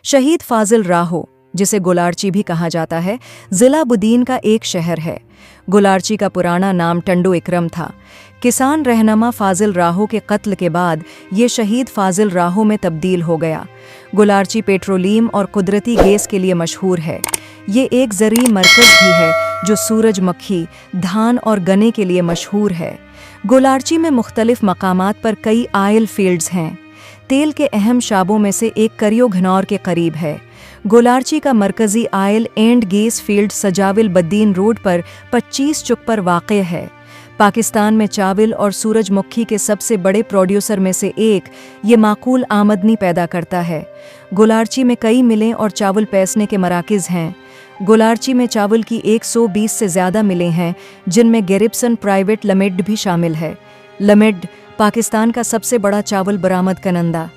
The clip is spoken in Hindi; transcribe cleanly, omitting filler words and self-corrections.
शहीद फाजिल राहू, जिसे गोलार्ची भी कहा जाता है, जिला बुदीन का एक शहर है। गोलार्ची का पुराना नाम टंडो अकरम था। किसान रहनुमा फाजिल राहू के कत्ल के बाद ये शहीद फाजिल राहू में तब्दील हो गया। गोलार्ची पेट्रोलियम और कुदरती गैस के लिए मशहूर है। ये एक ज़रूरी मरकज़ भी है जो सूरजमुखी, धान और गन्ने के लिए मशहूर है। गोलार्ची में मुख्तलिफ मकामात पर कई आयल फील्ड्स हैं। तेल के अहम शाबों में से एक करियो घनौर के करीब है। गोलार्ची का मरकज़ी आयल एंड गैस फील्ड सजावल बद्दीन रोड पर 25 चुक पर वाक़ है। पाकिस्तान में चावल और सूरजमुखी के सबसे बड़े प्रोड्यूसर में से एक, ये माकूल आमदनी पैदा करता है। गोलार्ची में कई मिलें और चावल पैसने के मराकिज़ हैं। गोलार्ची में चावल की 120 से ज़्यादा मिलें हैं, जिनमें गैरिब्सन प्राइवेट लिमिटेड भी शामिल है। लिमिटेड पाकिस्तान का सबसे बड़ा चावल बरामद करनेंदा